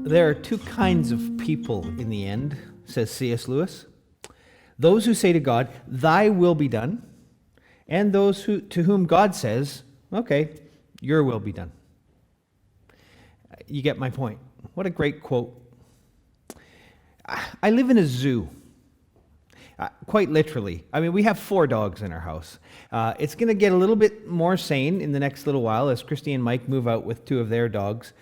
There are two kinds of people in the end, says C.S. Lewis. Those who say to God, "Thy will be done," and those to whom God says, "Okay, your will be done." You get my point. What a great quote. I live in a zoo. Quite literally. I mean, we have 4 dogs in our house. It's going to get a little bit more sane in the next little while as Christy and Mike move out with 2 of their dogs.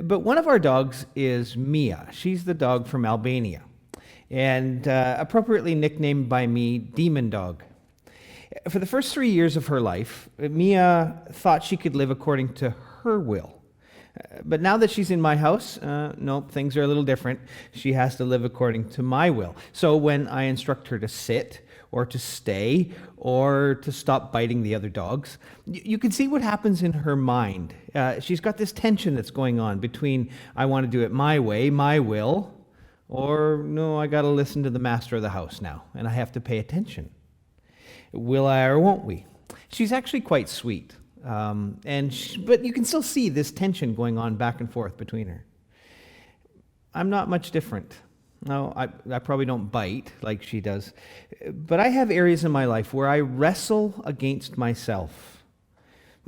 But one of our dogs is Mia. She's the dog from Albania, and appropriately nicknamed by me, Demon Dog. For the first 3 years of her life, Mia thought she could live according to her will. But now that she's in my house, nope, things are a little different. She has to live according to my will. So when I instruct her to sit, or to stay, or to stop biting the other dogs, you can see what happens in her mind. She's got this tension that's going on between, I want to do it my way, my will, or no, I got to listen to the master of the house now, and I have to pay attention. Will I or won't we? She's actually quite sweet. But you can still see this tension going on back and forth between her. I'm not much different. No, I probably don't bite like she does. But I have areas in my life where I wrestle against myself.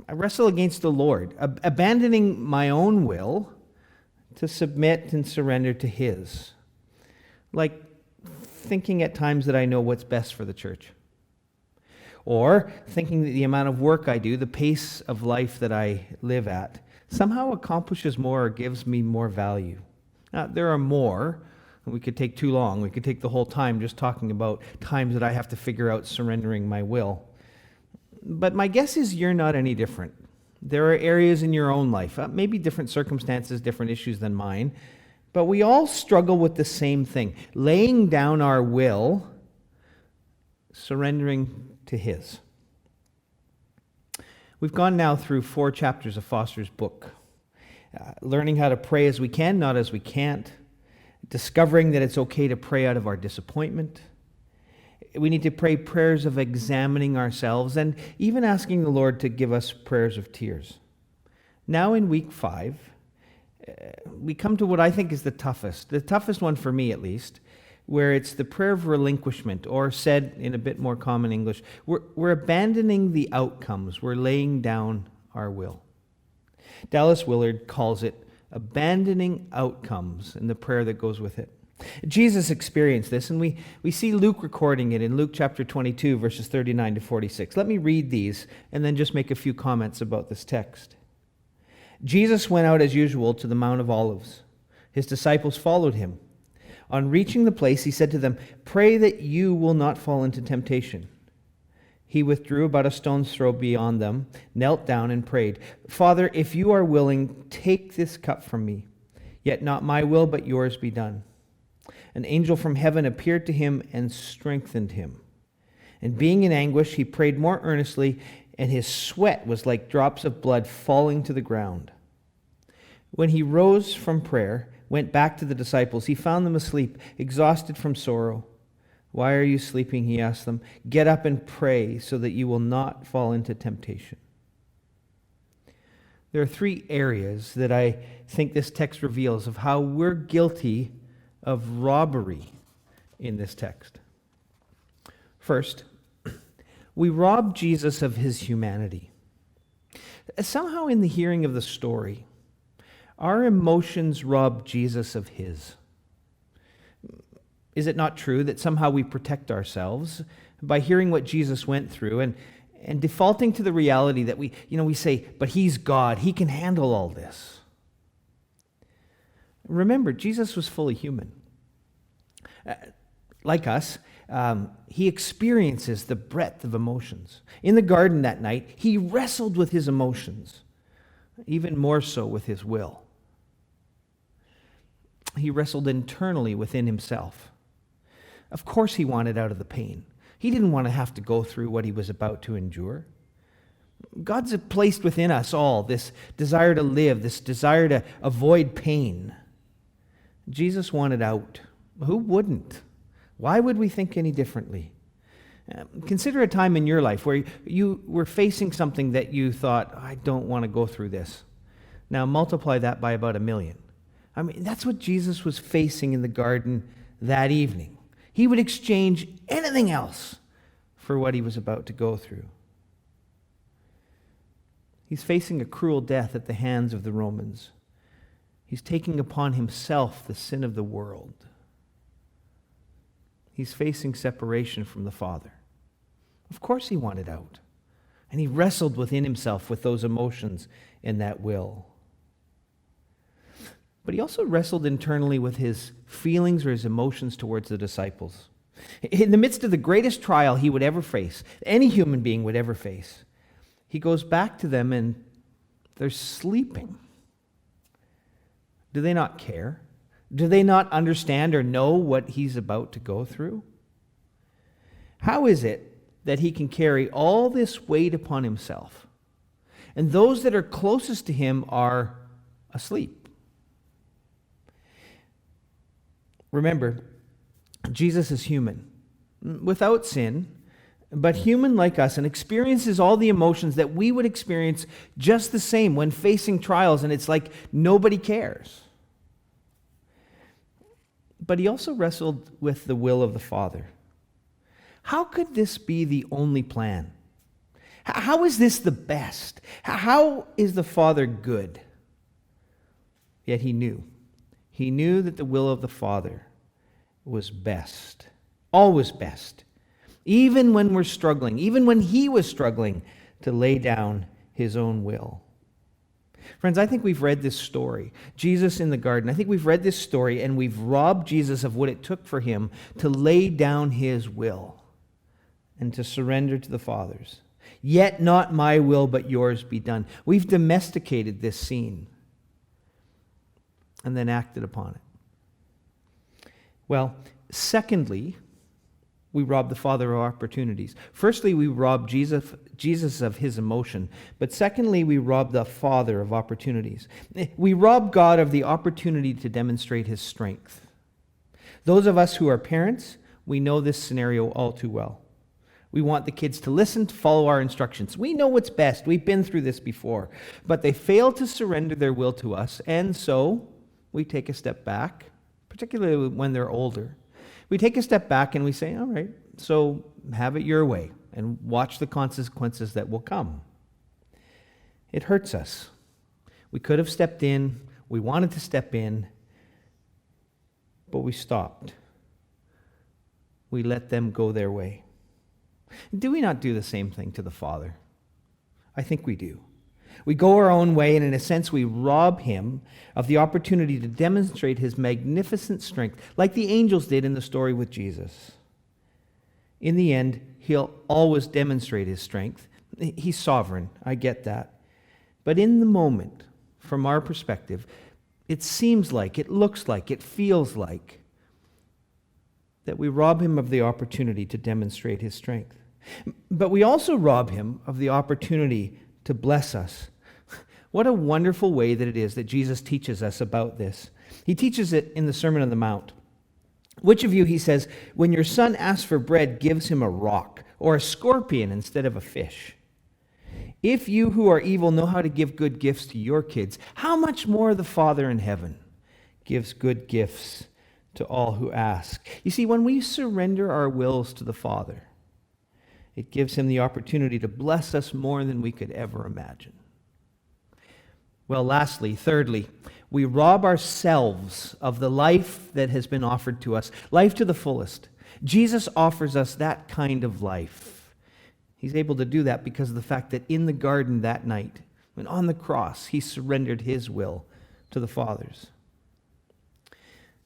I wrestle against the Lord, abandoning my own will to submit and surrender to His. Like thinking at times that I know what's best for the church. Or thinking that the amount of work I do, the pace of life that I live at, somehow accomplishes more or gives me more value. Now, there are more. We could take too long. We could take the whole time just talking about times that I have to figure out surrendering my will. But my guess is you're not any different. There are areas in your own life, maybe different circumstances, different issues than mine, but we all struggle with the same thing, laying down our will, surrendering to His. We've gone now through 4 chapters of Foster's book, learning how to pray as we can, not as we can't, discovering that it's okay to pray out of our disappointment. We need to pray prayers of examining ourselves and even asking the Lord to give us prayers of tears. Now in week 5, we come to what I think is the toughest one for me at least, where it's the prayer of relinquishment, or said in a bit more common English, we're abandoning the outcomes, we're laying down our will. Dallas Willard calls it abandoning outcomes, and the prayer that goes with it. Jesus experienced this, and we see Luke recording it in Luke chapter 22, verses 39 to 46. Let me read these, and then just make a few comments about this text. Jesus went out as usual to the Mount of Olives. His disciples followed him. On reaching the place, he said to them, "Pray that you will not fall into temptation." He withdrew about a stone's throw beyond them, knelt down and prayed, "Father, if you are willing, take this cup from me. Yet not my will, but yours be done." An angel from heaven appeared to him and strengthened him. And being in anguish, he prayed more earnestly, and his sweat was like drops of blood falling to the ground. When he rose from prayer, went back to the disciples, he found them asleep, exhausted from sorrow. "Why are you sleeping?" he asked them. "Get up and pray so that you will not fall into temptation." There are 3 areas that I think this text reveals of how we're guilty of robbery in this text. First, we rob Jesus of his humanity. Somehow in the hearing of the story, our emotions rob Jesus of his. Is it not true that somehow we protect ourselves by hearing what Jesus went through and defaulting to the reality that we say, but he's God, he can handle all this? Remember, Jesus was fully human. Like us, he experiences the breadth of emotions. In the garden that night, he wrestled with his emotions, even more so with his will. He wrestled internally within himself. Of course he wanted out of the pain. He didn't want to have to go through what he was about to endure. God's placed within us all this desire to live, this desire to avoid pain. Jesus wanted out. Who wouldn't? Why would we think any differently? Consider a time in your life where you were facing something that you thought, I don't want to go through this. Now multiply that by about 1 million. I mean, that's what Jesus was facing in the garden that evening. He would exchange anything else for what he was about to go through. He's facing a cruel death at the hands of the Romans. He's taking upon himself the sin of the world. He's facing separation from the Father. Of course he wanted out. And he wrestled within himself with those emotions and that will. But he also wrestled internally with his feelings or his emotions towards the disciples. In the midst of the greatest trial he would ever face, any human being would ever face, he goes back to them and they're sleeping. Do they not care? Do they not understand or know what he's about to go through? How is it that he can carry all this weight upon himself, and those that are closest to him are asleep? Remember, Jesus is human, without sin, but human like us, and experiences all the emotions that we would experience just the same when facing trials, and it's like nobody cares. But he also wrestled with the will of the Father. How could this be the only plan? How is this the best? How is the Father good? Yet he knew. He knew that the will of the Father was best, always best, even when we're struggling, even when he was struggling to lay down his own will. Friends, I think we've read this story, Jesus in the garden. I think we've read this story and we've robbed Jesus of what it took for him to lay down his will and to surrender to the Father's. Yet not my will, but yours be done. We've domesticated this scene and then acted upon it. Well, secondly, we rob the Father of opportunities. Firstly, we rob Jesus of his emotion. But secondly, we rob the Father of opportunities. We rob God of the opportunity to demonstrate his strength. Those of us who are parents, we know this scenario all too well. We want the kids to listen, to follow our instructions. We know what's best. We've been through this before. But they fail to surrender their will to us, and so we take a step back, particularly when they're older. We take a step back and we say, all right, so have it your way and watch the consequences that will come. It hurts us. We could have stepped in. We wanted to step in, but we stopped. We let them go their way. Do we not do the same thing to the Father? I think we do. We go our own way, and in a sense, we rob him of the opportunity to demonstrate his magnificent strength, like the angels did in the story with Jesus. In the end, he'll always demonstrate his strength. He's sovereign, I get that. But in the moment, from our perspective, it seems like, it looks like, it feels like that we rob him of the opportunity to demonstrate his strength. But we also rob him of the opportunity to bless us. What a wonderful way that it is that Jesus teaches us about this. He teaches it in the Sermon on the Mount. Which of you, he says, when your son asks for bread, gives him a rock or a scorpion instead of a fish? If you who are evil know how to give good gifts to your kids, how much more the Father in heaven gives good gifts to all who ask? You see, when we surrender our wills to the Father, it gives him the opportunity to bless us more than we could ever imagine. Well, lastly, thirdly, we rob ourselves of the life that has been offered to us, life to the fullest. Jesus offers us that kind of life. He's able to do that because of the fact that in the garden that night, when on the cross, he surrendered his will to the Father's.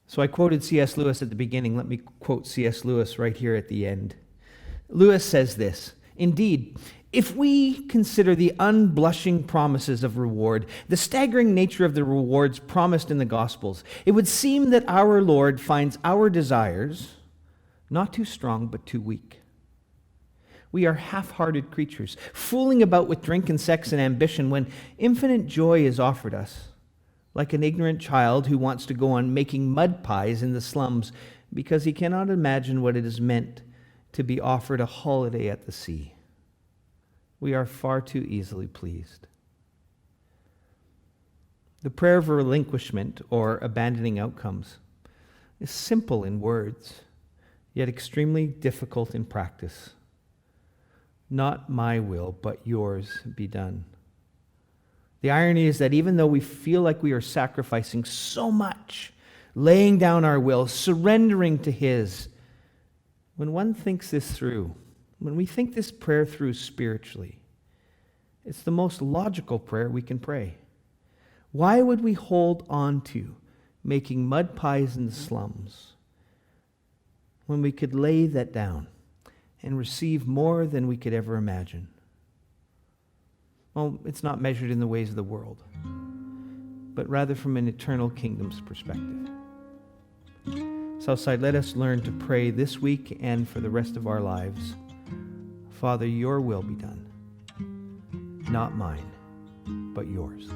So I quoted C.S. Lewis at the beginning. Let me quote C.S. Lewis right here at the end. Lewis says this, "Indeed, if we consider the unblushing promises of reward, the staggering nature of the rewards promised in the Gospels, it would seem that our Lord finds our desires not too strong but too weak. We are half-hearted creatures, fooling about with drink and sex and ambition when infinite joy is offered us, like an ignorant child who wants to go on making mud pies in the slums because he cannot imagine what it is meant to be offered a holiday at the sea. We are far too easily pleased." The prayer of relinquishment, or abandoning outcomes, is simple in words, yet extremely difficult in practice. Not my will, but yours be done. The irony is that even though we feel like we are sacrificing so much, laying down our will, surrendering to His, when one thinks this through, when we think this prayer through spiritually, it's the most logical prayer we can pray. Why would we hold on to making mud pies in the slums when we could lay that down and receive more than we could ever imagine? Well, it's not measured in the ways of the world, but rather from an eternal kingdom's perspective. Southside, let us learn to pray this week and for the rest of our lives. Father, your will be done. Not mine, but yours.